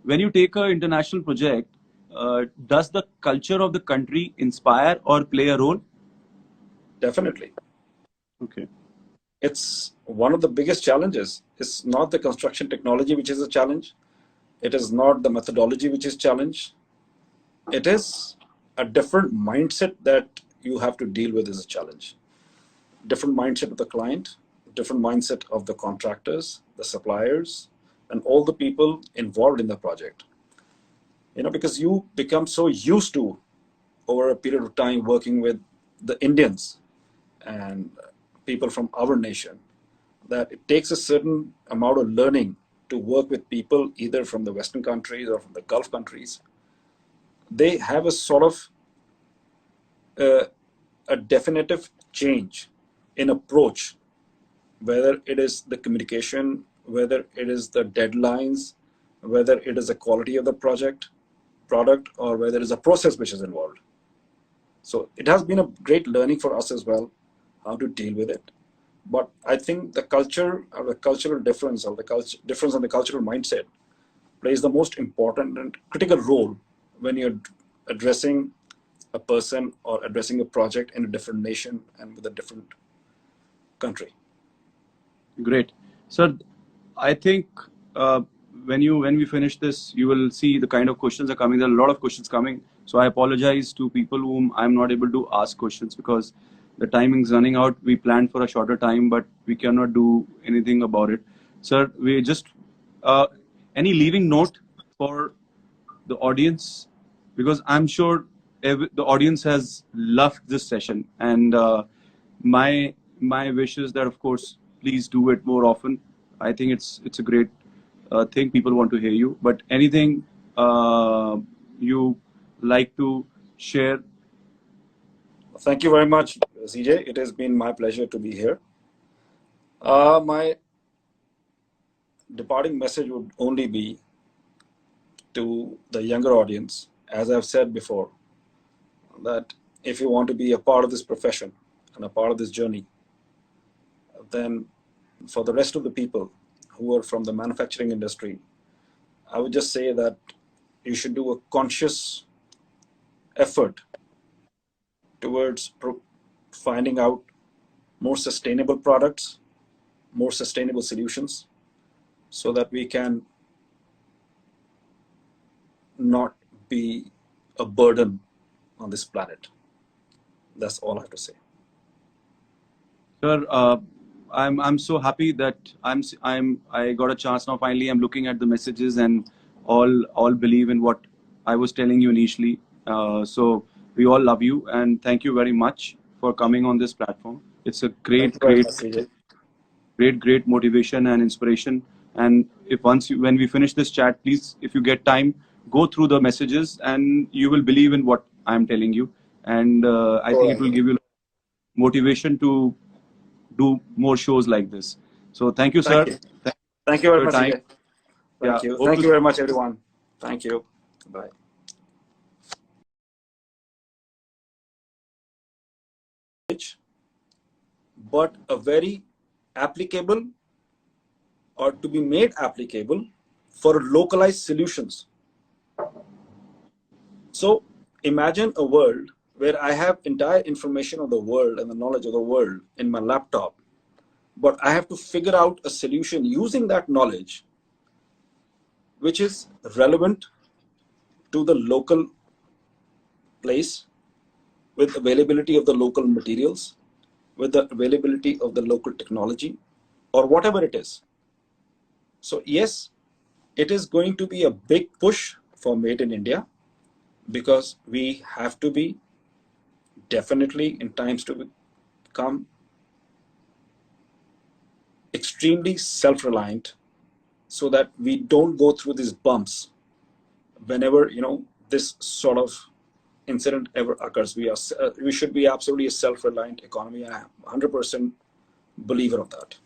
when you take an international project, does the culture of the country inspire or play a role? Definitely. Okay. It's one of the biggest challenges. It's not the construction technology which is a challenge. It is not the methodology which is challenge. It is a different mindset that you have to deal with as a challenge. Different mindset of the client, different mindset of the contractors, the suppliers, and all the people involved in the project. Because you become so used to over a period of time working with the Indians and people from our nation, that it takes a certain amount of learning to work with people either from the Western countries or from the Gulf countries. They have a sort of a definitive change in approach, whether it is the communication, whether it is the deadlines, whether it is the quality of the product, or whether it is a process which is involved. So it has been a great learning for us as well, how to deal with it. But I think the culture or the cultural difference or the difference in the cultural mindset plays the most important and critical role when you're addressing a person or addressing a project in a different nation and with a different country. Great. Sir, I think when we finish this, you will see the kind of questions are coming. There are a lot of questions coming. So I apologize to people whom I'm not able to ask questions because the timing is running out. We planned for a shorter time, but we cannot do anything about it. Sir, we just, any leaving note for the audience? Because I'm sure the audience has loved this session. And my wish is that, of course, please do it more often. I think it's a great thing. People want to hear you. But anything you like to share? Thank you very much, CJ. It has been my pleasure to be here. My departing message would only be to the younger audience, as I've said before, that if you want to be a part of this profession and a part of this journey, then for the rest of the people who are from the manufacturing industry, I would just say that you should do a conscious effort towards finding out more sustainable products, more sustainable solutions, so that we can not be a burden on this planet. That's all I have to say. Sir, I'm so happy that I got a chance now. Finally, I'm looking at the messages and all believe in what I was telling you initially. So we all love you and thank you very much for coming on this platform. It's a great motivation and inspiration. And if when we finish this chat, please, if you get time, go through the messages and you will believe in what I'm telling you. And I think it will give you motivation to do more shows like this. So thank you, sir. Thank you very much. Thank you. Thank you very much, everyone. Thank you. Bye. But a very applicable or to be made applicable for localized solutions. So imagine a world where I have entire information of the world and the knowledge of the world in my laptop, but I have to figure out a solution using that knowledge which is relevant to the local place, with availability of the local materials, with the availability of the local technology, or whatever it is. So yes, it is going to be a big push for Made in India, because we have to be definitely in times to become extremely self-reliant, so that we don't go through these bumps whenever this sort of incident ever occurs. We should be absolutely a self-reliant economy, and I'm 100% believer of that.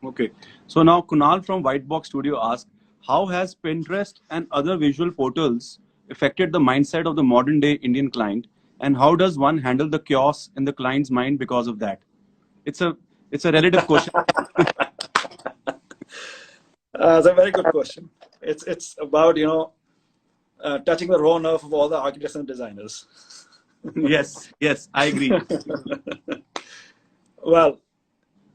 Okay, so now Kunal from White Box Studio asked, how has Pinterest and other visual portals affected the mindset of the modern day Indian client, and how does one handle the chaos in the client's mind because of that? It's a relative question. It's a very good question. It's about touching the raw nerve of all the architects and designers. Yes, yes, I agree. Well,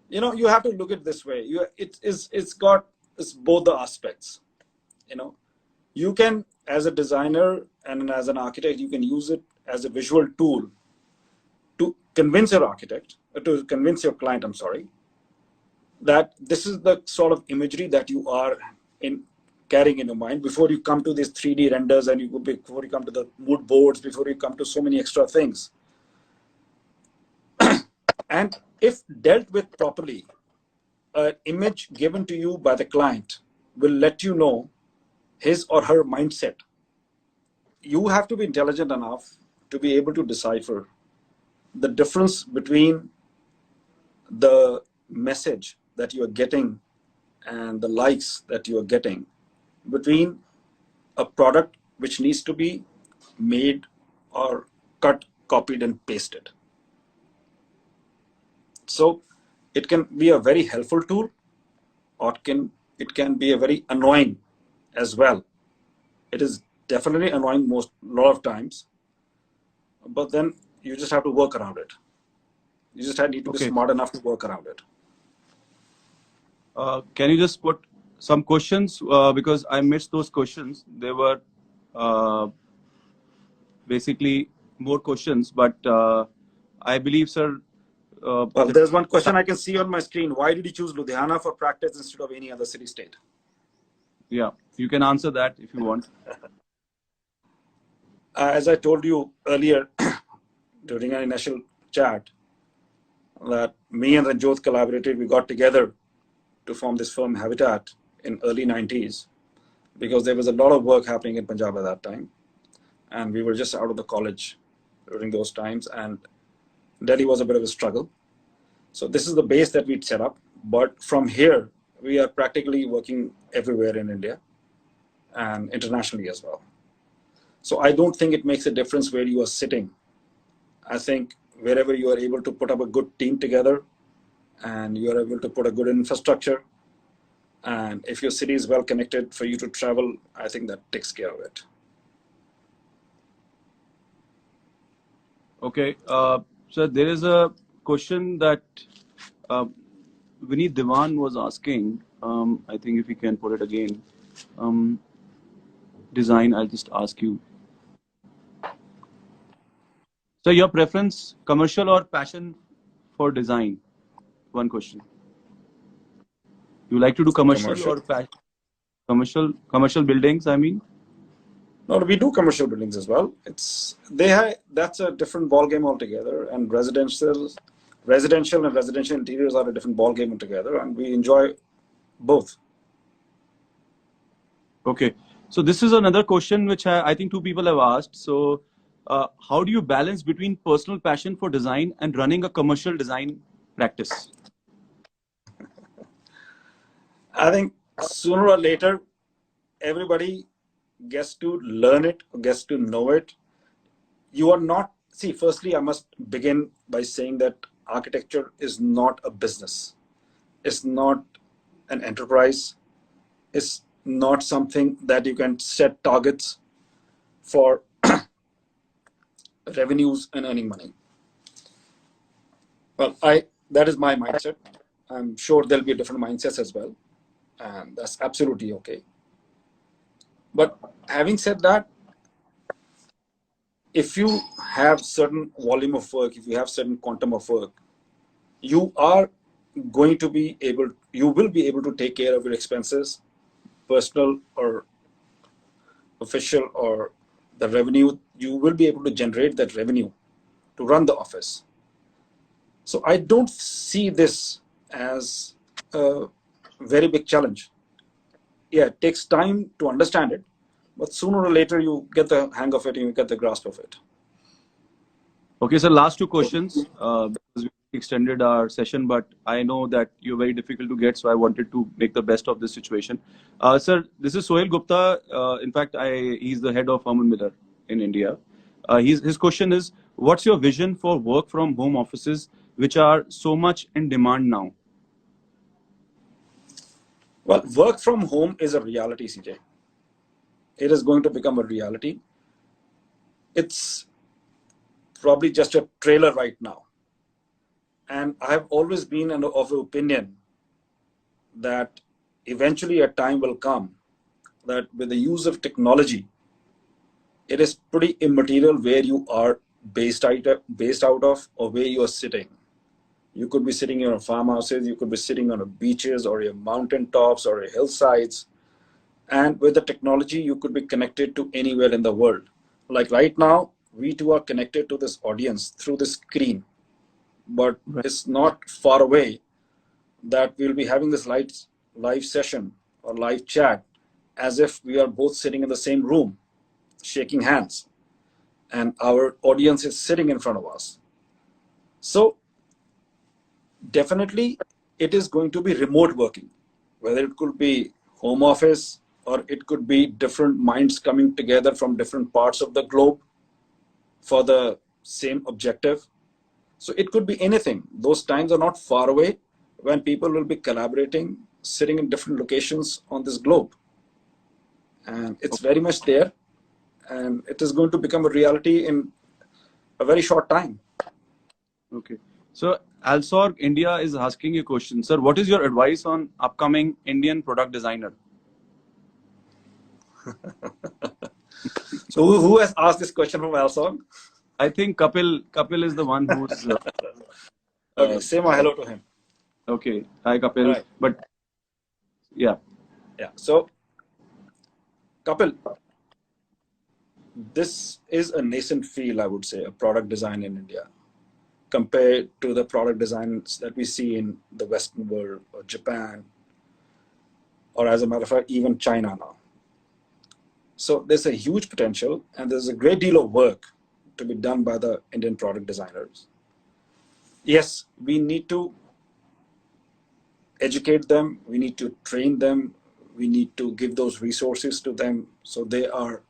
you have to look at it this way. It's both the aspects. You know, you can, as a designer and as an architect, you can use it as a visual tool to convince your architect, to convince your client. I'm sorry, that this is the sort of imagery that you are in carrying in your mind before you come to these 3D renders, and before you come to the mood boards, before you come to so many extra things. And if dealt with properly, an image given to you by the client will let you know his or her mindset. You have to be intelligent enough to be able to decipher the difference between the message that you are getting and the likes that you are getting, between a product which needs to be made or cut, copied, and pasted. So it can be a very helpful tool, or it can be a very annoying as well. It is definitely annoying a lot of times, but then you just have to work around it. You just need to be Okay. smart enough to work around it. Can you just put some questions? Because I missed those questions. They were basically more questions, but I believe, sir. Well, there's one question I can see on my screen. Why did you choose Ludhiana for practice instead of any other city state? Yeah, you can answer that if you want. As I told you earlier during our initial chat, that me and Ranjot collaborated, we got together to form this firm Habitat in early 90s, because there was a lot of work happening in Punjab at that time. And we were just out of the college during those times, and Delhi was a bit of a struggle. So this is the base that we'd set up. But from here, we are practically working everywhere in India and internationally as well. So I don't think it makes a difference where you are sitting. I think wherever you are able to put up a good team together, and you are able to put a good infrastructure, and if your city is well connected for you to travel, I think that takes care of it. Okay. So there is a question that Vineet Diwan was asking. I think if we can put it again. Design, I'll just ask you. So your preference, commercial or passion for design? One question. You like to do commercial Commercial. or commercial buildings, I mean? No, we do commercial buildings as well. That's a different ball game altogether, and residential and residential interiors are a different ball game altogether, and we enjoy both. Okay. So this is another question which I think two people have asked. So how do you balance between personal passion for design and running a commercial design practice? I think sooner or later, everybody gets to learn it, gets to know it. You are not, see, firstly, I must begin by saying that architecture is not a business. It's not an enterprise. It's not something that you can set targets for revenues and earning money. Well, that is my mindset. I'm sure there'll be different mindsets as well, and that's absolutely okay. But having said that, if you have certain volume of work, if you have certain quantum of work, you are going to be able, you will be able to take care of your expenses, personal or official, or the revenue. You will be able to generate that revenue to run the office. So I don't see this as a very big challenge. Yeah, it takes time to understand it, but sooner or later you get the hang of it and you get the grasp of it. Okay, so last two questions because we extended our session, but I know that you're very difficult to get, so I wanted to make the best of this situation. Sir, this is Sohail Gupta. In fact, he's the head of Herman Miller in India. His question is, what's your vision for work from home offices, which are so much in demand now? Well, work from home is a reality, CJ. It is going to become a reality. It's probably just a trailer right now. And I have always been of the opinion that eventually a time will come that with the use of technology, it is pretty immaterial where you are based out of or where you are sitting. You could be sitting in a farmhouses, you could be sitting on a beaches or your mountain tops or your hillsides. And with the technology, you could be connected to anywhere in the world. Like right now, we two are connected to this audience through the screen, but Right. it's not far away that we'll be having this live session or live chat as if we are both sitting in the same room, shaking hands, and our audience is sitting in front of us. So definitely it is going to be remote working, whether it could be home office or it could be different minds coming together from different parts of the globe for the same objective. So it could be anything. Those times are not far away when people will be collaborating, sitting in different locations on this globe. And it's very much there. And it is going to become a reality in a very short time. Okay. So Alsorg India is asking you a question. Sir, what is your advice on upcoming Indian product designer? So who has asked this question from Alsong? I think Kapil is the one who's Okay, uh, say my hello to him. okay. Hi Kapil. Right. But yeah. Yeah. So Kapil, this is a nascent field, I would say, a product design in India, compared to the product designs that we see in the Western world or Japan, or as a matter of fact, even China now. So there's a huge potential and there's a great deal of work to be done by the Indian product designers. Yes, we need to educate them, we need to train them, we need to give those resources to them so they are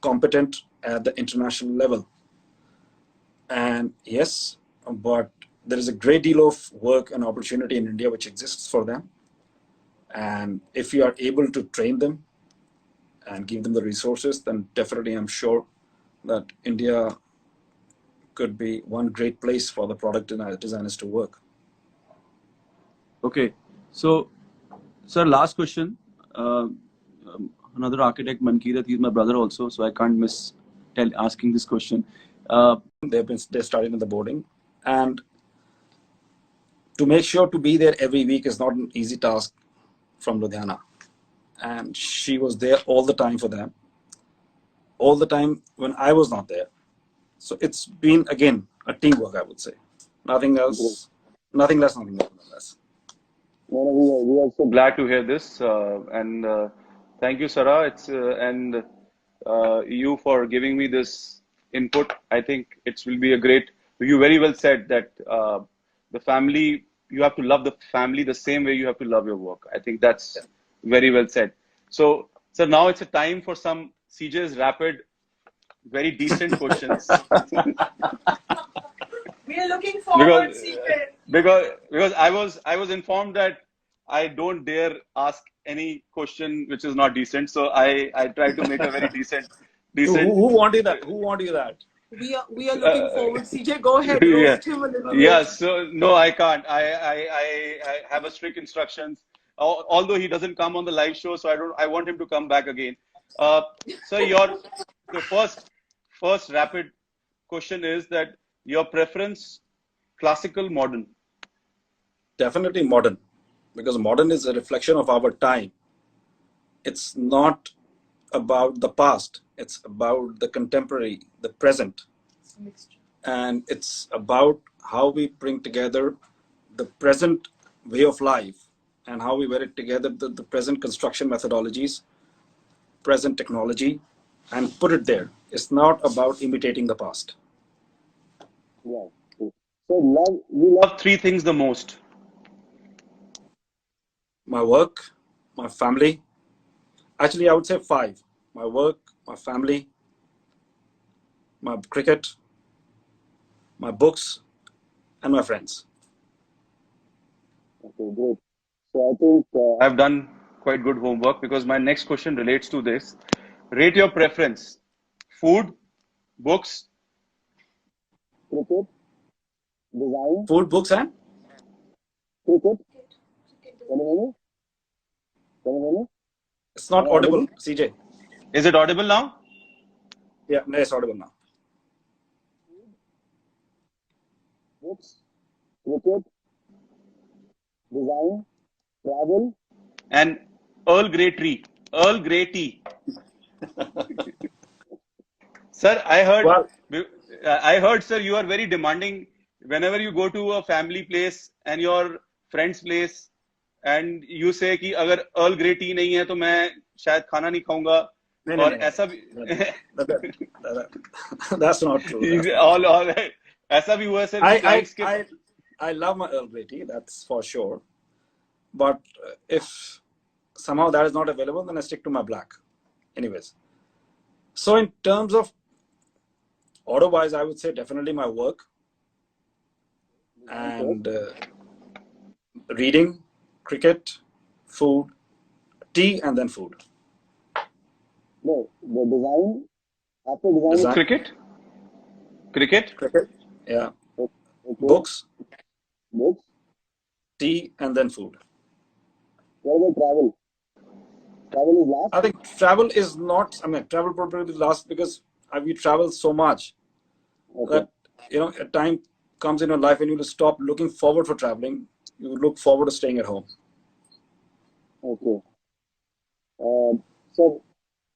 competent at the international level. And yes, but there is a great deal of work and opportunity in India which exists for them. And if we are able to train them and give them the resources, then definitely I'm sure that India could be one great place for the product designers to work. Okay. So, sir, last question. Another architect, Mankirat, he's my brother also, so I can't miss asking this question. They're starting in the boarding, and to make sure to be there every week is not an easy task from Ludhiana. And she was there all the time for them, all the time when I was not there. So it's been again a teamwork, I would say. Nothing else, nothing less, nothing more than less. No, no, we are so glad to hear this, and thank you, Sarah. It's and you for giving me this input. I think it will be a great. You very well said that the family. You have to love the family the same way you have to love your work. I think Yeah. that's very well said. So now it's a time for some CJ's rapid, very decent questions. We are looking because forward, CJ. because I was informed that I don't dare ask any question which is not decent. So I try to make a very decent. Who wanted that? Who wanted that? We are looking forward, CJ. Go ahead, Yeah, roast him a little yeah. bit. So no, I can't. I have a strict instructions. Although he doesn't come on the live show, so I don't. I want him to come back again. So the first rapid question is that your preference, classical, modern. Definitely modern, because modern is a reflection of our time. It's not about the past, it's about the contemporary, the present. And it's about how we bring together the present way of life and how we wear it together, the present construction methodologies, present technology, and put it there. It's not about imitating the past. Yeah. So you love three things the most. My work, my family. Actually, I would say five: my work, my family, my cricket, my books, and my friends. Okay, great. So I think I've done. quite good homework because my next question relates to this. Rate your preference: food, books, cricket, design, Food, books, and cricket. Can you hear me? Can you hear me? it's Am not I audible, audible? CJ. is it audible now? Yeah, no, it's audible now. Books, cricket, design, travel. And Earl Grey tea. Earl Grey tea. Sir, Well, I heard, sir, you are very demanding whenever you go to a family place and your friend's place and you say कि अगर Earl Grey tea नहीं है तो मैं शायद खाना नहीं खाऊंगा no, no, और no, no. ऐसा भी That's not true. That's not true. all ऐसा भी हुआ है सर कि I, क्लाइंट्स के I, I, I love my Earl Grey tea, that's for sure. But if somehow that is not available, then I stick to my black. Anyways, so in terms of auto-wise, I would say definitely my work and reading, cricket, food, tea, and then food. No, the design. After design, Design, cricket cricket, yeah, okay. books, Books. tea, and then food. What about travel? Travel is last. I think travel is not, I mean, travel probably last because we travel so much Okay. that, a time comes in your life when you will stop looking forward for traveling. You look forward to staying at home. Okay. So,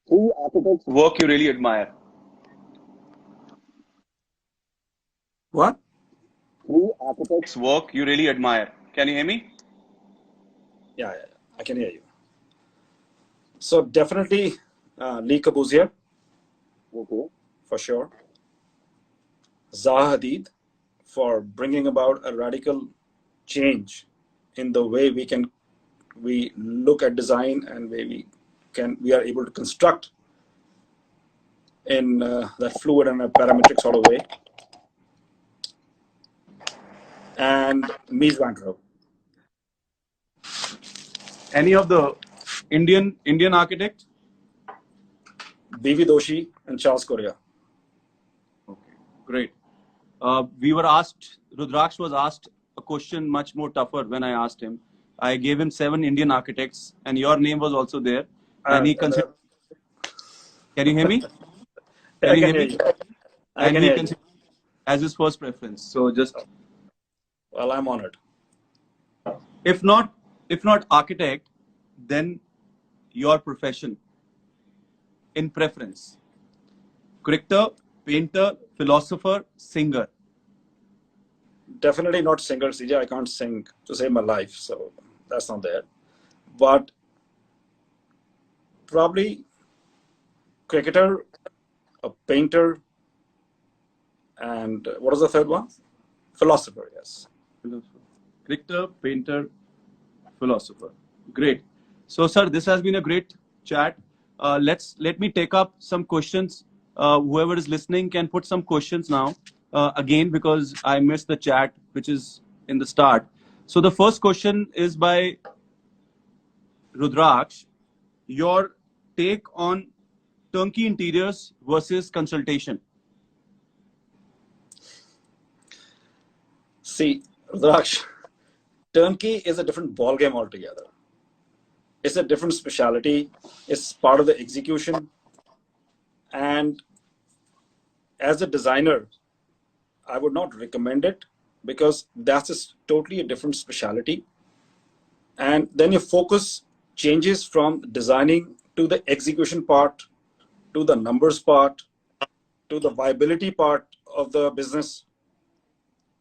three architects. work you really admire. What? Three architects. Work you really admire. Can you hear me? Yeah, I can hear you. So definitely Lee Corbusier, Okay. for sure. Zaha Hadid, for bringing about a radical change in the way we look at design and way we are able to construct in that fluid and a parametric sort of way. And Mies van der Rohe. Any of the Indian architect? B.V. Doshi and Charles Correa. Okay, great. We were asked, Rudraksh was asked a question much more tougher when I asked him. I gave him 7 Indian architects, and your name was also there. And he considered. Can you hear me? I can hear you. I And can he hear you. considered as his first preference. So just Well, I'm honored. if not architect, then your profession in preference. Cricketer, painter, philosopher, singer. Definitely not singer, CJ. I can't sing to save my life, so that's not there. But probably cricketer, a painter, and what was the third one? Philosopher, yes. Cricketer, painter, philosopher. Great. So, sir, this has been a great chat. Let me take up some questions. Whoever is listening can put some questions now. Again, because I missed the chat, which is in the start. So the first question is by Rudraksh. Your take on turnkey interiors versus consultation. See, Rudraksh, turnkey is a different ballgame altogether. It's a different specialty. It's part of the execution. And as a designer, I would not recommend it because that's totally a different specialty. And then your focus changes from designing to the execution part, to the numbers part, to the viability part of the business.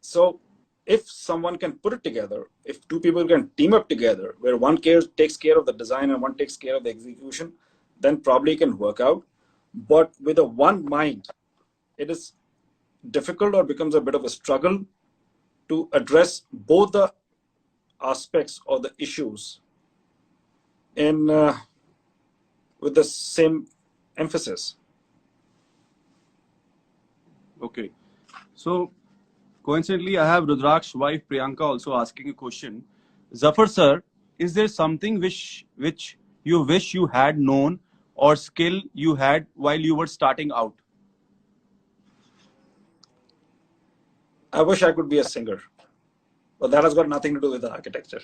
So if someone can put it together, if two people can team up together, where one takes care of the design and one takes care of the execution, then probably it can work out. But with a one mind, it is difficult or becomes a bit of a struggle to address both the aspects or the issues in with the same emphasis. Okay. So, coincidentally, I have Rudraksh's wife Priyanka also asking a question. Zafar sir, is there something which you wish you had known or skill you had while you were starting out? I wish I could be a singer, but that has got nothing to do with the architecture.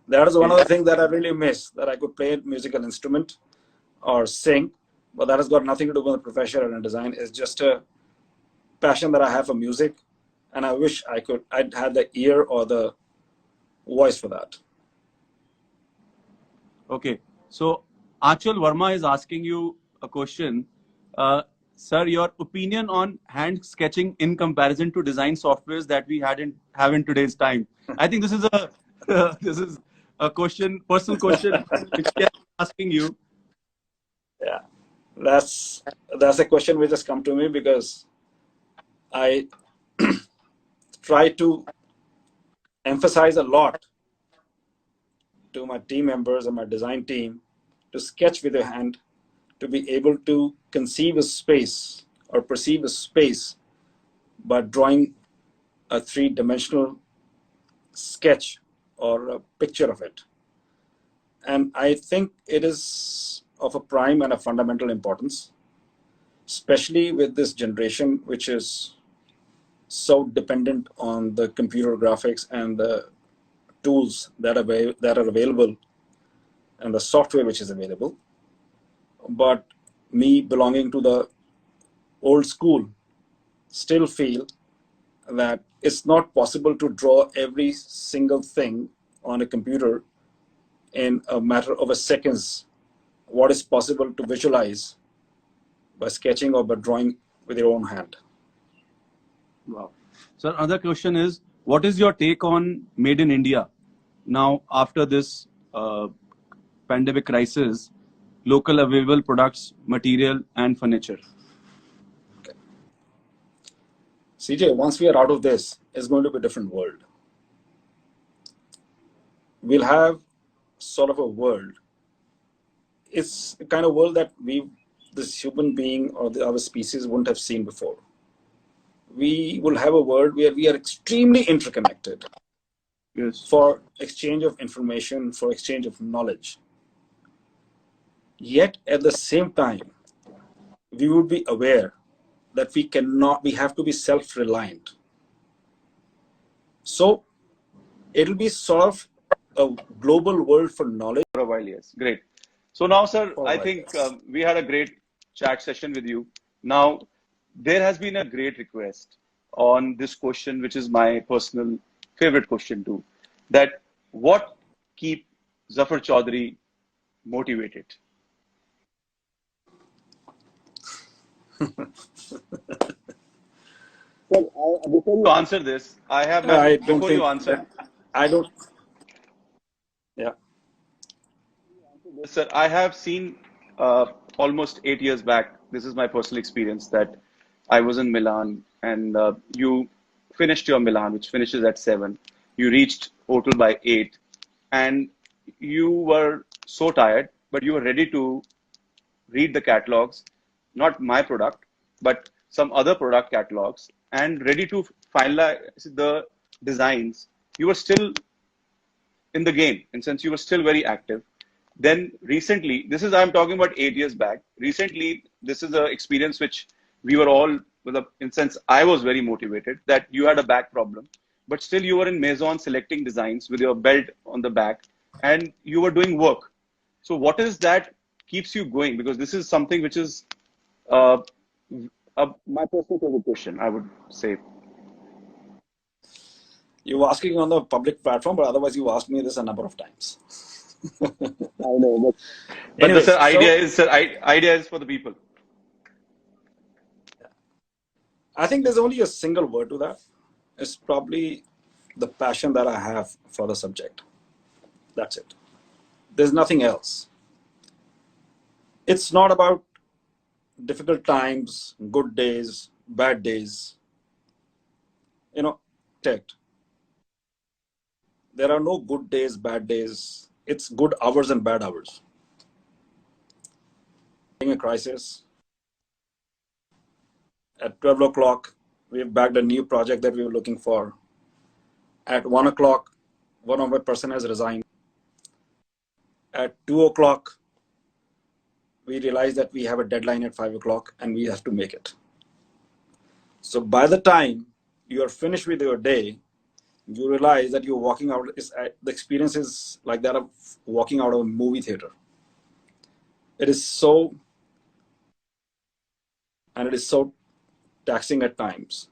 That is one of the things that I really miss, that I could play a musical instrument or sing, but that has got nothing to do with the profession and design. It's just a passion that I have for music, and I wish I'd had the ear or the voice for that. Okay. So Achal Verma is asking you a question. Sir, your opinion on hand sketching in comparison to design softwares that we have in today's time. I think this is a this is a question, personal question, which we are asking you. Yeah, that's a question which has come to me because I try to emphasize a lot to my team members and my design team to sketch with your hand, to be able to conceive a space or perceive a space by drawing a three-dimensional sketch or a picture of it. And I think it is of a prime and a fundamental importance, especially with this generation, which is so dependent on the computer graphics and the tools that are available and the software which is available. But me, belonging to the old school, still feel that it's not possible to draw every single thing on a computer in a matter of a seconds. What is possible to visualize by sketching or by drawing with your own hand. Wow. So another question is, what is your take on Made in India? Now, after this pandemic crisis, local available products, material, and furniture. Okay. CJ, once we are out of this, it's going to be a different world. We'll have sort of a world. It's a kind of world that this human being or our species wouldn't have seen before. We will have a world where we are extremely interconnected. Yes. For exchange of information, for exchange of knowledge. Yet at the same time, we would be aware that we have to be self-reliant. So it'll be sort of a global world for knowledge. For a while, yes. Great. So now, sir, For a I while, think yes. we had a great chat session with you. Now, there has been a great request on this question, which is my personal favorite question too, that what keep Zafar Chaudhary motivated? Sir, before To you answer this, I have I don't before you think answer, I don't. Yeah. sir, I have seen almost 8 years back. This is my personal experience that I was in Milan and you finished your Milan, which finishes at 7. You reached hotel by 8, and you were so tired, but you were ready to read the catalogs, not my product, but some other product catalogs, and ready to finalize the designs. You were still in the game, and since you were still very active, then recently, this is I'm talking about 8 years back. Recently, this is an experience which we were all, in sense, I was very motivated that you had a back problem, but still you were in Maison selecting designs with your belt on the back, and you were doing work. So, what is that keeps you going? Because this is something which is uh, my personal favorite question, I would say. You were asking on the public platform, but otherwise you asked me this a number of times. I know, But the Anyways, sir, so idea is for the people. I think there's only a single word to that. It's probably the passion that I have for the subject. That's it. There's nothing else. It's not about difficult times, good days, bad days. Tech. There are no good days, bad days. It's good hours and bad hours. In a crisis, at 12 o'clock, we've bagged a new project that we were looking for. At 1 o'clock, one of my person has resigned. At 2 o'clock, we realize that we have a deadline at 5 o'clock and we have to make it. So by the time you are finished with your day, you realize that you're walking out. The experience is like that of walking out of a movie theater. It is so taxing at times.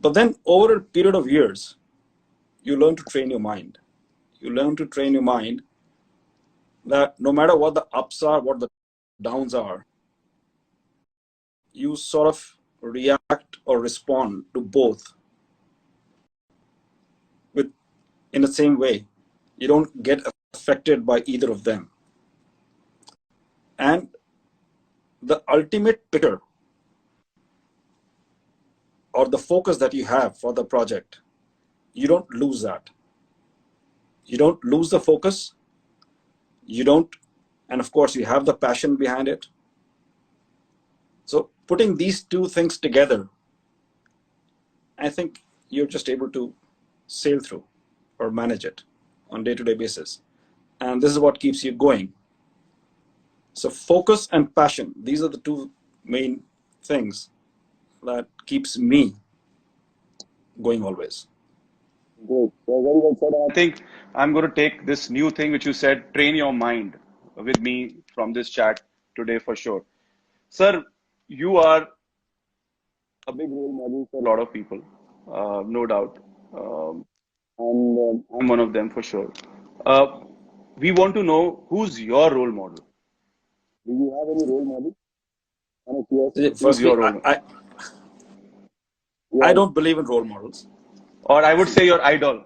But then over a period of years, you learn to train your mind. You learn to train your mind that no matter what the ups are, what the downs are, you sort of react or respond to both in the same way. You don't get affected by either of them. And the ultimate picture or the focus that you have for the project, you don't lose that. You don't lose the focus. You don't, and of course, you have the passion behind it. So putting these two things together, I think you're just able to sail through or manage it on a day-to-day basis. And this is what keeps you going. So focus and passion, these are the two main things that keeps me going always. Great. So very well said. I think I'm going to take this new thing which you said, train your mind, with me from this chat today for sure. Sir, you are a Big role model for lot of people, no doubt. and I'm one of them for sure. Uh, we want to know who's your role model. do you have any role model? And if yes, Who's Firstly, your role model? I yeah, don't believe in role models. Or I would say your idol.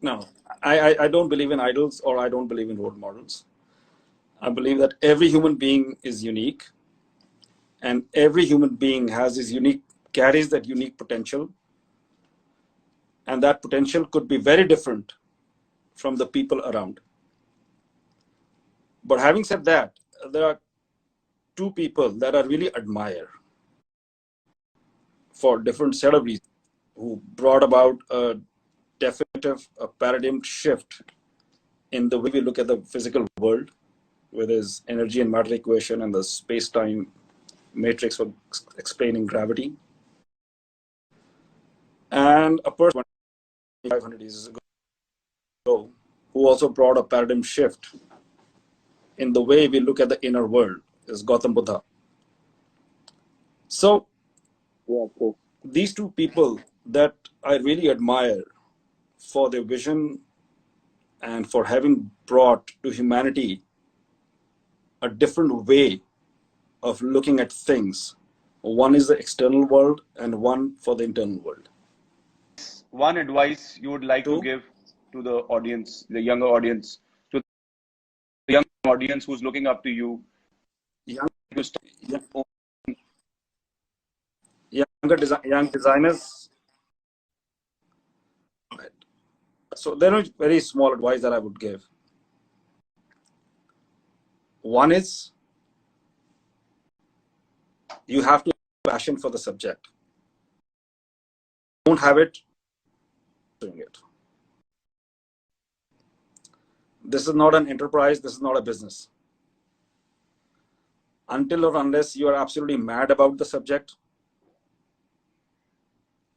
No, I don't believe in idols or I don't believe in role models. I believe that every human being is unique and every human being carries that unique potential. And that potential could be very different from the people around. But having said that, there are two people that I really admire for different set of reasons who brought about a definitive paradigm shift in the way we look at the physical world with his energy and matter equation and the space-time matrix for explaining gravity. And a person 500 years ago who also brought a paradigm shift in the way we look at the inner world is Gautam Buddha. So yeah, of course. these two people that I really admire for their vision and for having brought to humanity a different way of looking at things. One is the external world and one for the internal world. One advice you would like to Two, give to the audience, the younger audience, to the young audience who's looking up to you young, to start young, young designers. So there are very small advice that I would give. One is you have to have passion for the subject. Don't have it, doing it. This is not an enterprise. This is not a business. Until or unless you are absolutely mad about the subject,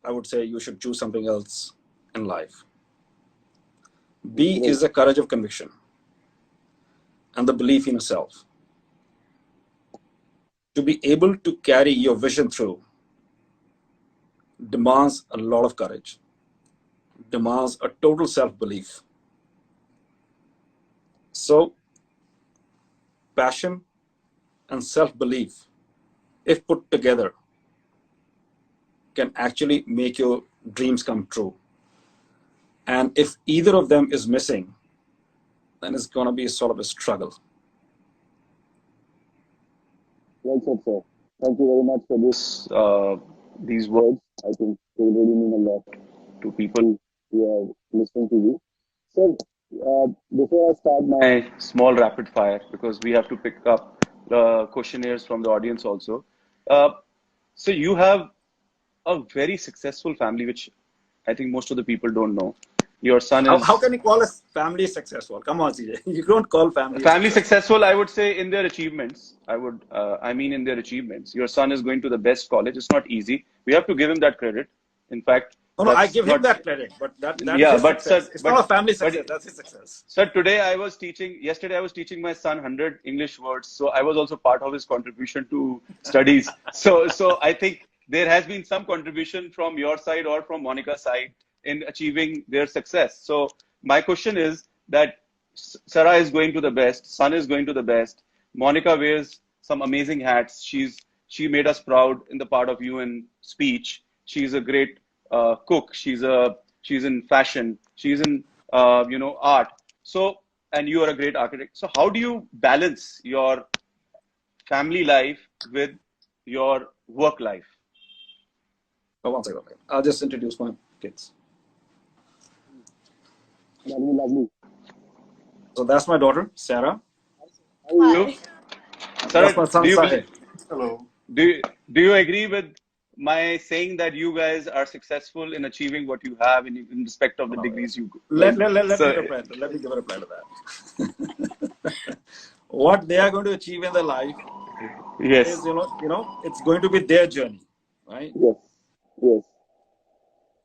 I would say you should choose something else in life. B is the courage of conviction and the belief in yourself. To be able to carry your vision through demands a lot of courage, demands a total self-belief. So passion and self-belief, if put together, can actually make your dreams come true. And if either of them is missing, then it's going to be sort of a struggle. Well said, sir. Thank you very much for this these words words. I think they really mean a lot to people. who are listening to you. Sir, before I start my A small rapid fire because we have to pick up the questionnaires from the audience also. Uh, so you have a very successful family, which I think most of the people don't know. Your son How is can you call a family successful? Come on, CJ. You don't call family family successful. successful, I would say, in their achievements. I mean, in their achievements. Your son is going to the best college. It's not easy. We have to give him that credit. In fact, No, I that's give him not, that credit, but that is yeah, his but success. sir, It's not a family but success. That's his success. sir, yesterday I was teaching my son 100 English words. So I was also part of his contribution to studies. So I think there has been some contribution from your side or from Monica's side in achieving their success. So my question is that Sarah is going to the best, son is going to the best. Monica wears some amazing hats. She made us proud in the part of you in speech. She's a great cook. She's in fashion. She's in art. So, and you are a great architect. So how do you balance your family life with your work life? Oh, one second. Okay. I'll just introduce my kids. Lovely, lovely. So that's my daughter, Sarah. You, Hi. That's Sarah, my son, Sahib. Hello. do you, do you agree with my saying that you guys are successful in achieving what you have in respect of the No, degrees you let, like? let, let, let me So reply. Let me give a reply to that. What they are going to achieve in their life yes, is, it's going to be their journey, right? Yes, yes,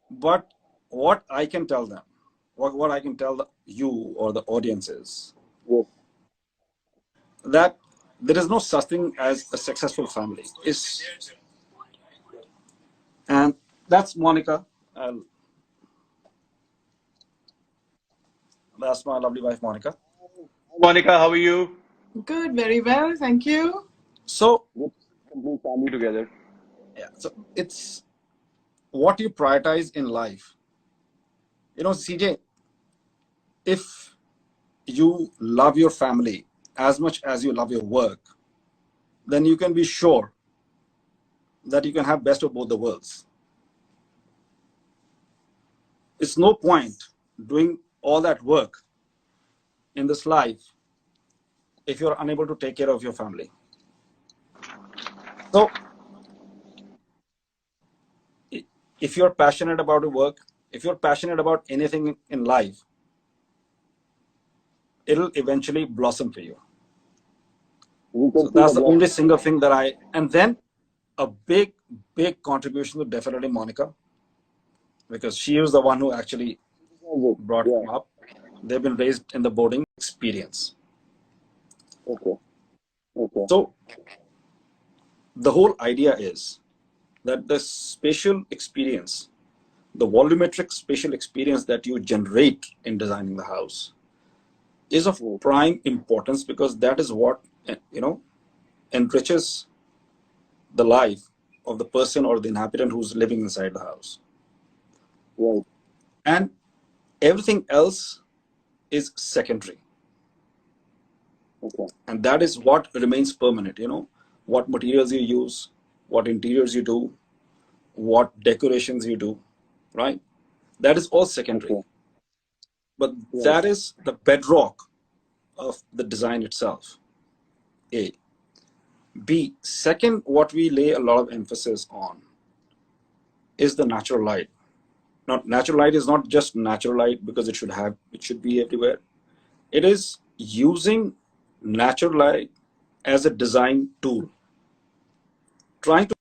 But what I can tell them, what I can tell you or the audience is yes. that there is no such thing as a successful family. And that's Monica. That's my lovely wife, Monica. Monica, how are you? Good, very well, thank you. So, Good, complete family. Together. yeah, so it's what you prioritize in life. CJ, if you love your family as much as you love your work, then you can be sure that you can have best of both the worlds. It's no point doing all that work in this life if you're unable to take care of your family. So if you're passionate about your work, if you're passionate about anything in life, it'll eventually blossom for you. We can So see that's that the you only single thing and then a big, big contribution to definitely Monica, because she was the one who actually are good. brought Yeah, him up. They've been raised in the boarding experience. okay, okay. So the whole idea is that the spatial experience, the volumetric spatial experience that you generate in designing the house is of Yes, prime importance, because that is what enriches the life of the person or the inhabitant who's living inside the house. right, And everything else is secondary. okay, And that is what remains permanent. What materials you use, what interiors you do, what decorations you do, right? That is all secondary. okay, But right, that is the bedrock of the design itself. A. B. Second, what we lay a lot of emphasis on is the natural light. Now, natural light is not just natural light because it should be everywhere. It is using natural light as a design tool, trying to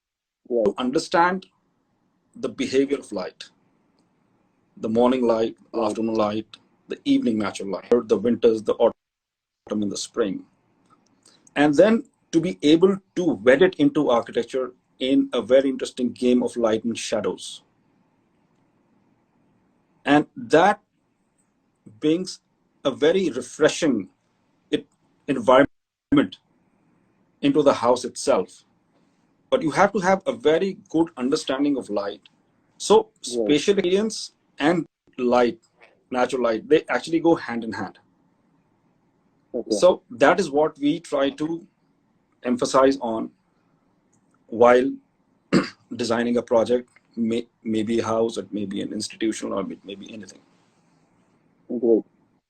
right, understand the behavior of light, the morning light, right, afternoon light, the evening natural light, the winters, the autumn, and the spring. And then to be able to wed it into architecture in a very interesting game of light and shadows. And that brings a very refreshing environment into the house itself. But you have to have a very good understanding of light. So right, spatial experience and light, natural light, they actually go hand in hand. okay, So that is what we try to emphasize on while designing a project, maybe a house, it may be an institution, or it may be anything. great.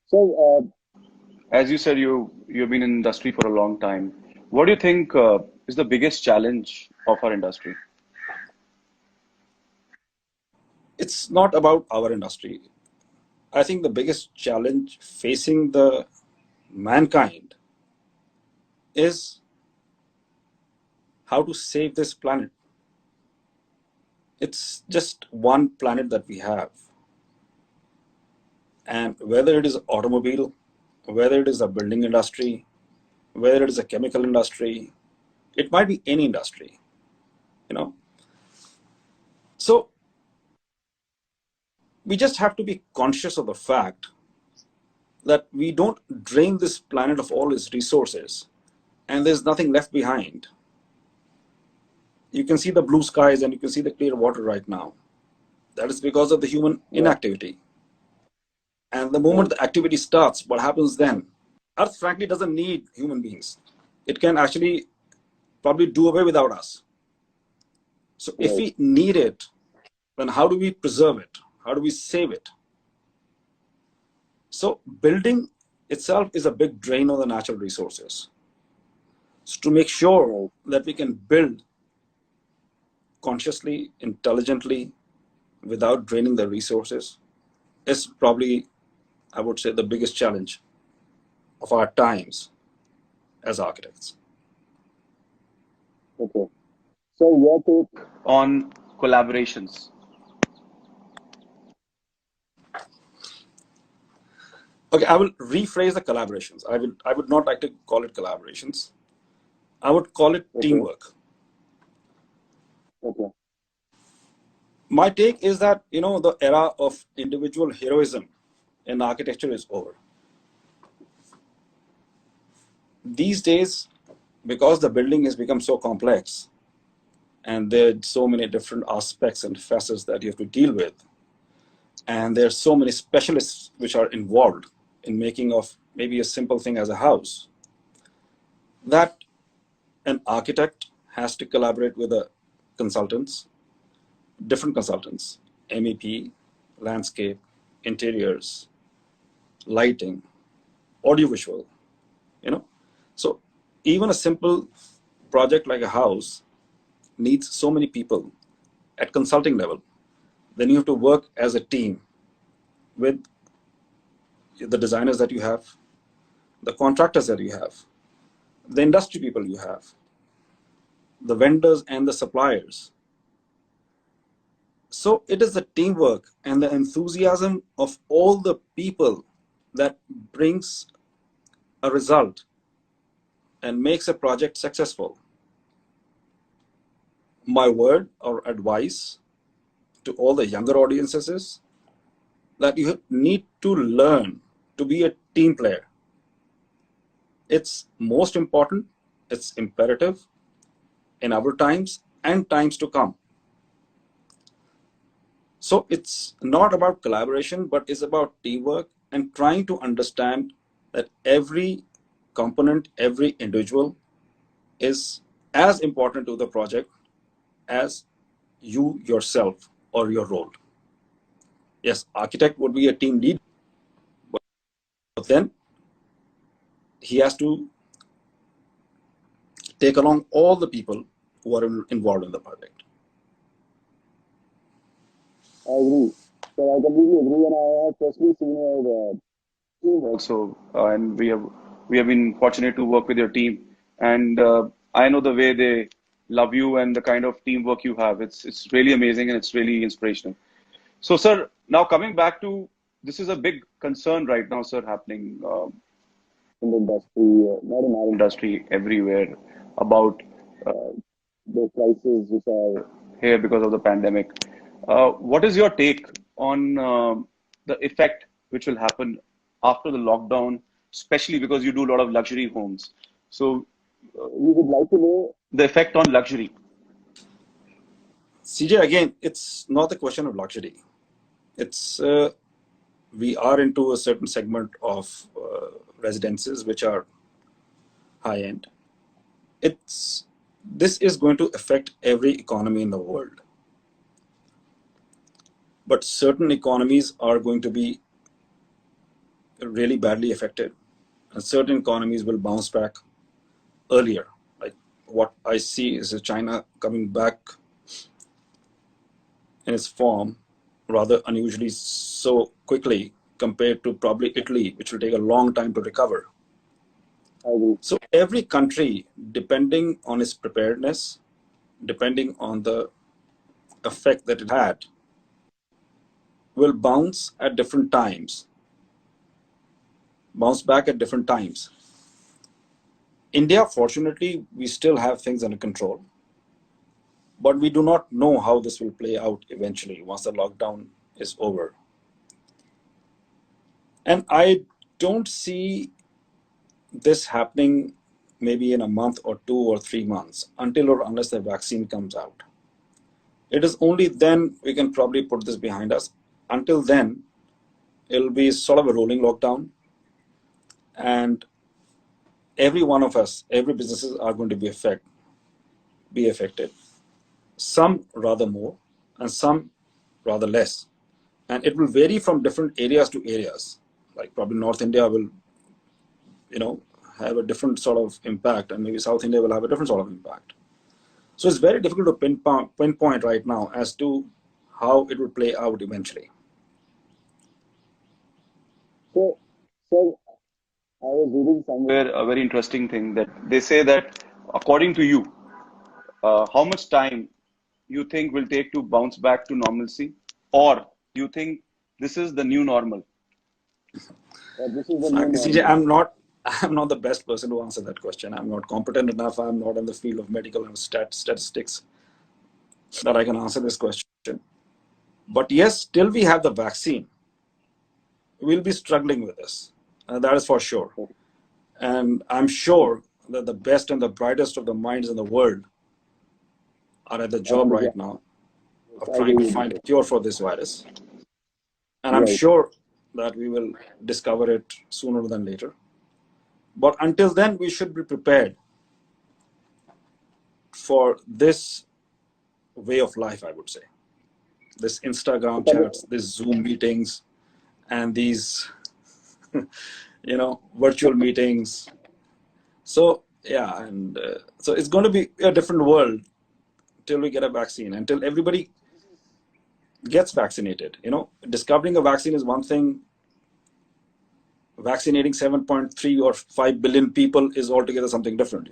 So, As you said, you've been in industry for a long time. What do you think is the biggest challenge of our industry? It's not about our industry. I think the biggest challenge facing the mankind is how to save this planet. It's just one planet that we have. And whether it is automobile, whether it is a building industry, whether it is a chemical industry, it might be any industry, you know. So we just have to be conscious of the fact that we don't drain this planet of all its resources and there's nothing left behind. You can see the blue skies and you can see the clear water right now. That is because of the human inactivity. And the moment the activity starts, what happens then? Earth, frankly, doesn't need human beings. It can actually probably do away without us. So if we need it, then how do we preserve it? How do we save it? So building itself is a big drain on the natural resources. So to make sure that we can build consciously, intelligently, without draining the resources is probably, I would say, the biggest challenge of our times as architects. Okay. So your take On collaborations. Okay, I will rephrase the collaborations. I would not like to call it collaborations. I would call it teamwork. Okay. My take is that, the era of individual heroism in architecture is over. These days, because the building has become so complex and there are so many different aspects and facets that you have to deal with, and there are so many specialists which are involved in making of maybe a simple thing as a house, that an architect has to collaborate with different consultants, MEP, landscape, interiors, lighting, audiovisual, you know. So even a simple project like a house needs so many people at consulting level. Then you have to work as a team with the designers that you have, the contractors that you have, the industry people you have, the vendors and the suppliers. So it is the teamwork and the enthusiasm of all the people that brings a result and makes a project successful. My word or advice to all the younger audiences is that you need to learn to be a team player. It's most important, it's imperative in our times and times to come. So it's not about collaboration, but it's about teamwork and trying to understand that every component, every individual is as important to the project as you yourself or your role. Yes, architect would be a team lead, but then he has to take along all the people who are involved in the project. I agree. So I completely agree, and I have personally seen your teamwork. Also, and we have been fortunate to work with your team, and I know the way they love you and the kind of teamwork you have. It's really amazing and it's really inspirational. So, sir, now coming back to this is a big concern right now, sir, happening In the industry, not in our industry everywhere about uh, the prices which are here because of the pandemic. What is your take on the effect which will happen after the lockdown, especially because you do a lot of luxury homes? So, we would like to know. the effect on luxury. CJ, again, it's not a question of luxury. It's we are into a certain segment of residences which are high end. This is going to affect every economy in the world, but certain economies are going to be really badly affected, and certain economies will bounce back earlier. Like what I see is China coming back in its form rather unusually so quickly compared to probably Italy, which will take a long time to recover. I agree. So every country, depending on its preparedness, depending on the effect that it had, will bounce at different times, bounce back at different times. India, fortunately, we still have things under control, but we do not know how this will play out eventually once the lockdown is over. And I don't see this happening maybe in a month or 2 or 3 months until or unless the vaccine comes out. It is only then we can probably put this behind us. Until then, it'll be sort of a rolling lockdown, and every one of us, every businesses are going to be affected. Some rather more, and some rather less. And it will vary from different areas to areas. Like probably North India will, have a different sort of impact, and maybe South India will have a different sort of impact. So it's very difficult to pinpoint right now as to how it will play out eventually. So, sir, I was reading somewhere. Where a very interesting thing that they say that according to you, how much time you think will take to bounce back to normalcy, or you think this is the new normal? This is the new Frankly, CJ, normal. I'm not the best person to answer that question. I'm not competent enough. I'm not in the field of medical and statistics that I can answer this question. But yes, till we have the vaccine, we'll be struggling with this. That is for sure. And I'm sure that the best and the brightest of the minds in the world are at the job right now of trying to find a cure for this virus. And I'm sure that we will discover it sooner than later. But until then, we should be prepared for this way of life, I would say. This Instagram chats, these Zoom meetings, and these, virtual meetings. So, yeah, and so it's going to be a different world till we get a vaccine, until everybody gets vaccinated. Discovering a vaccine is one thing. Vaccinating 7.3 or 5 billion people is altogether something different.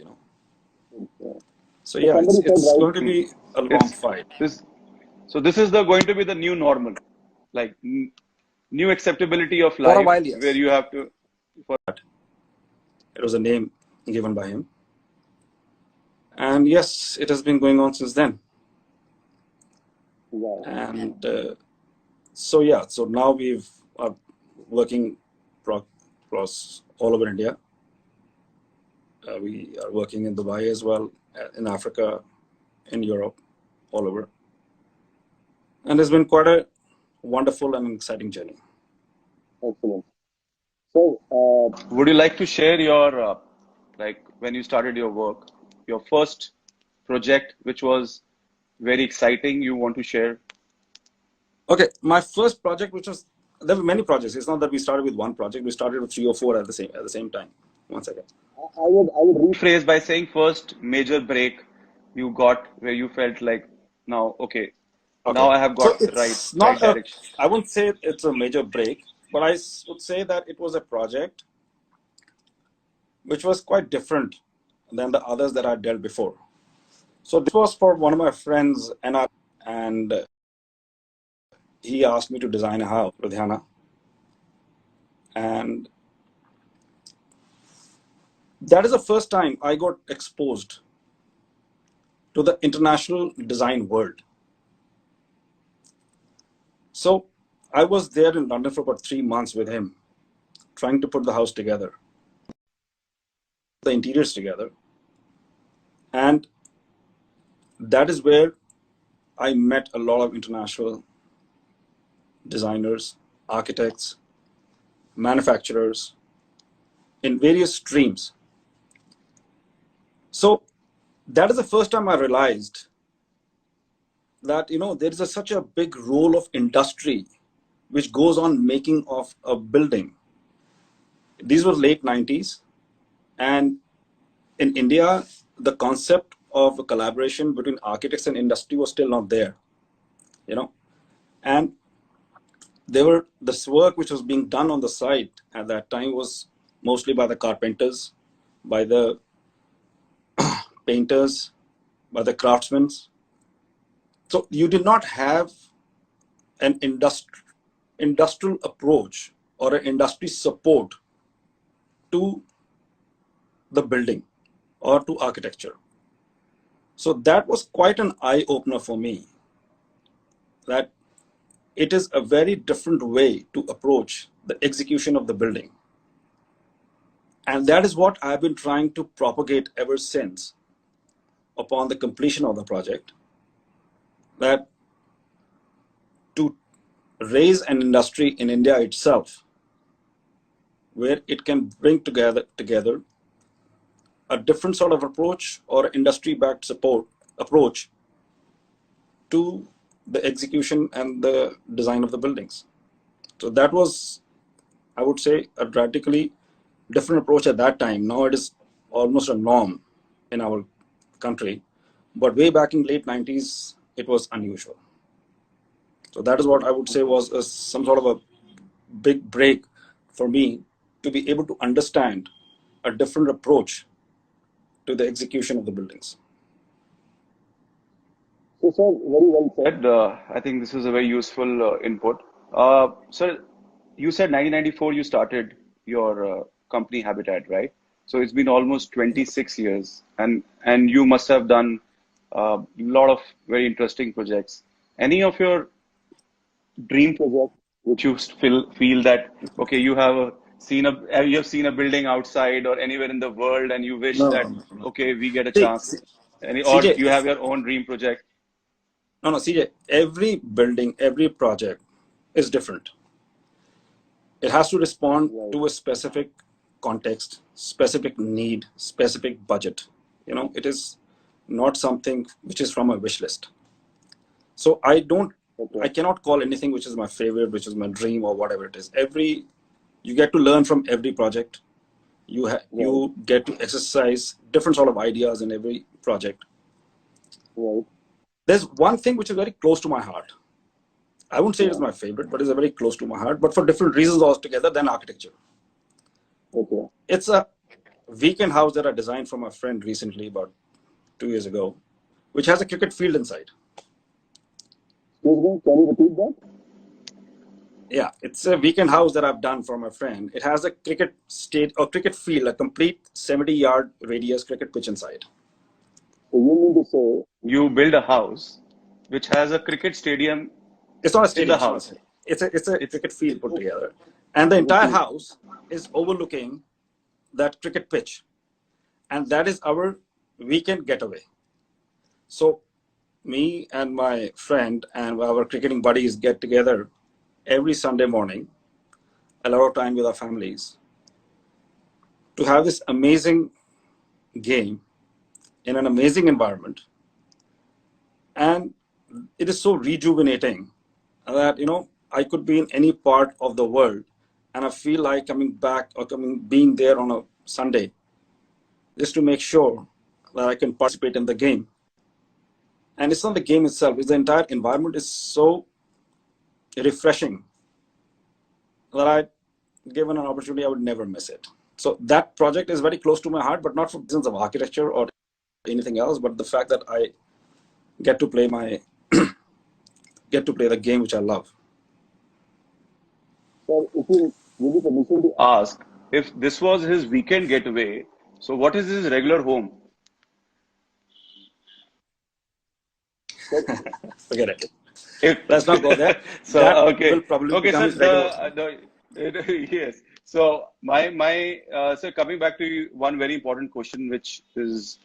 So yeah, it's going to be a long fight. So this is going to be the new normal, like new acceptability of For life, a while, yes. where you have to. It was a name given by him, and yes, it has been going on since then. Wow. And so yeah, so now we are working across all over India. We are working in Dubai as well, in Africa, in Europe, all over. And it's been quite a wonderful and exciting journey. Excellent. So, Would you like to share your, like when you started your work, your first project, which was very exciting, you want to share? Okay, my first project, there were many projects. It's not that we started with one project. We started with 3 or 4 at the same time. One second. I would Rephrase by saying first major break you got where you felt like now, okay, now I have So got the it's right not direction. I wouldn't say it's a major break, but I would say that it was a project which was quite different than the others that I dealt before. So this was for one of my friends, and he asked me to design a house, Ludhiana. And that is the first time I got exposed to the international design world. So I was there in London for about 3 months with him, trying to put the house together, the interiors together. And that is where I met a lot of international designers, architects, manufacturers in various streams. So that is the first time I realized that there is such a big role of industry which goes on making of a building. These were late 90s, and in India, the concept of a collaboration between architects and industry was still not there, and this work which was being done on the site at that time was mostly by the carpenters, by the painters, by the craftsmen. So you did not have an industrial approach or an industry support to the building or to architecture. So that was quite an eye opener for me, that it is a very different way to approach the execution of the building. And that is what I've been trying to propagate ever since upon the completion of the project, that to raise an industry in India itself, where it can bring together a different sort of approach or industry-backed support approach to the execution and the design of the buildings. So that was, I would say, a radically different approach at that time. Now it is almost a norm in our country, but way back in late 90s, it was unusual. So that is what I would say was some sort of a big break for me, to be able to understand a different approach to the execution of the buildings. So, sir, very well said. I think this is a very useful input. Sir, you said 1994 you started your company Habitat, right? So it's been almost 26 years, and you must have done a lot of very interesting projects. Any of your dream Project. which you feel that okay, you have seen a building outside or anywhere in the world, and you wish that No. okay, we get a See, chance, or CJ, you have your own dream project. no, CJ, every building, every project is different. It has to respond Right. to a specific context, specific need, specific budget. It is not something which is from a wish list. So Okay. I cannot call anything which is my favorite, which is my dream, or whatever it is. You get to learn from every project. You get to exercise different sort of ideas in every project. Right. There's one thing which is very close to my heart. I wouldn't say it is Yeah. my favorite, but it's very close to my heart, but for different reasons altogether than architecture. Okay. It's a weekend house that I designed for my friend recently, about 2 years ago, which has a cricket field inside. Excuse me, can you repeat that? Yeah, it's a weekend house that I've done for my friend. It has a cricket field, a complete 70-yard radius cricket pitch inside. So you mean to say, You build a house which has a cricket stadium It's not a in stadium. the It's not a house. stadium. It's a It's cricket field put together, and the entire house is overlooking that cricket pitch, and that is our weekend getaway. So me and my friend and our cricketing buddies get together every Sunday morning, a lot of time with our families, to have this amazing game in an amazing environment. And it is so rejuvenating that, I could be in any part of the world, and I feel like coming back or being there on a Sunday, just to make sure that I can participate in the game. And it's not the game itself, it's the entire environment is so refreshing that I, given an opportunity, I would never miss it. So that project is very close to my heart, but not for reasons of architecture or anything else, but the fact that I get to play the game which I love. sir, if you give me permission to ask if this was his weekend getaway. So what is his regular home? ask, Forget it. If Let's not go there. so, That will okay, probably okay, become sir. his regular. The yes. So my sir, coming back to you, one very important question, which is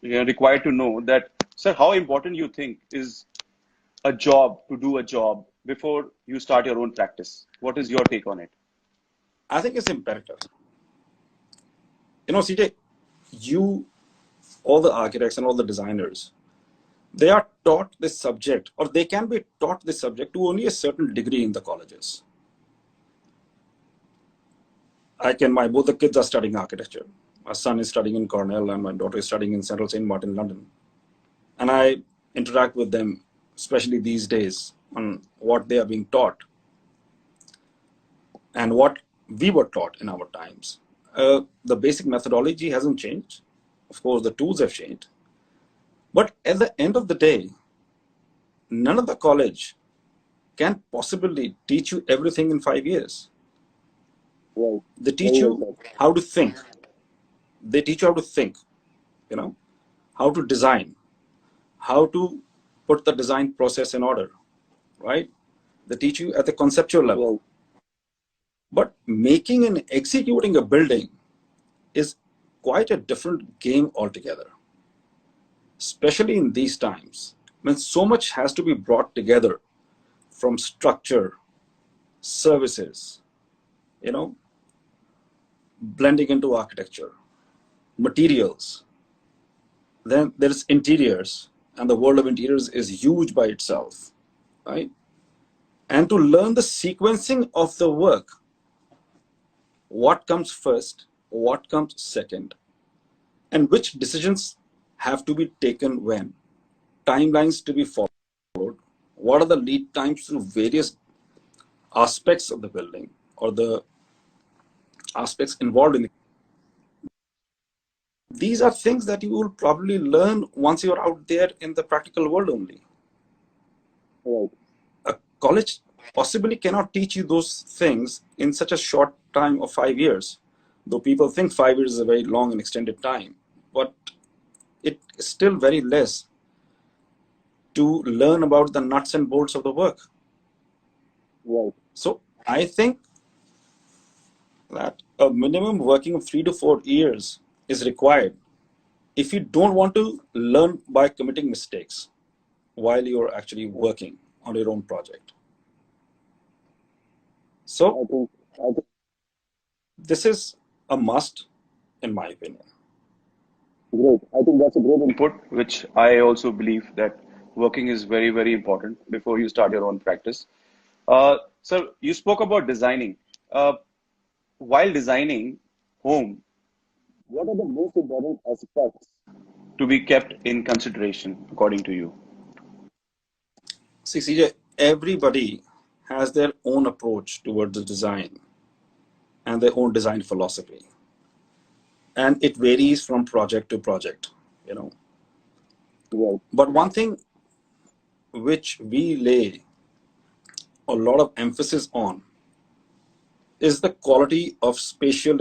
required to know that, sir, how important you think is a job to do a job before you start your own practice? What is your take on it? I think it's imperative. CJ, all the architects and all the designers, they are taught this subject, or they can be taught this subject to only a certain degree in the colleges. Both the kids are studying architecture. My son is studying in Cornell, and my daughter is studying in Central St. Martin, London. And I interact with them, especially these days, on what they are being taught. and what we were taught in our times. The basic methodology hasn't changed. Of course, the tools have changed. But at the end of the day, none of the college can possibly teach you everything in 5 years. Right. They teach Very well you said. how to think. They teach you how to think, you know, how to design, how to put the design process in order, right? They teach you at the conceptual level. Right. But making and executing a building is quite a different game altogether, especially in these times when so much has to be brought together from structure, services, you know, blending into architecture, materials. Then there's interiors, and the world of interiors is huge by itself, right? And to learn the sequencing of the work, what comes first, what comes second, and which decisions have to be taken when, timelines to be followed, what are the lead times through various aspects of the building or the aspects involved in the. These are things that you will probably learn once you're out there in the practical world only. Right. A college possibly cannot teach you those things in such a short time of 5 years, though people think 5 years is a very long and extended time, but it is still very less to learn about the nuts and bolts of the work. Right. So I think that a minimum working of 3 to 4 years is required if you don't want to learn by committing mistakes while you're actually working on your own project. So I think this is a must, in my opinion. great. I think that's a great Input, which I also believe that working is very, very important before you start your own practice. Sir, you spoke about designing. While designing home, What are the most important aspects? to be kept in consideration, according to you? See, CJ, everybody has their own approach towards the design and their own design philosophy. And it varies from project to project, you know. Right. But one thing which we lay a lot of emphasis on is the quality of spatial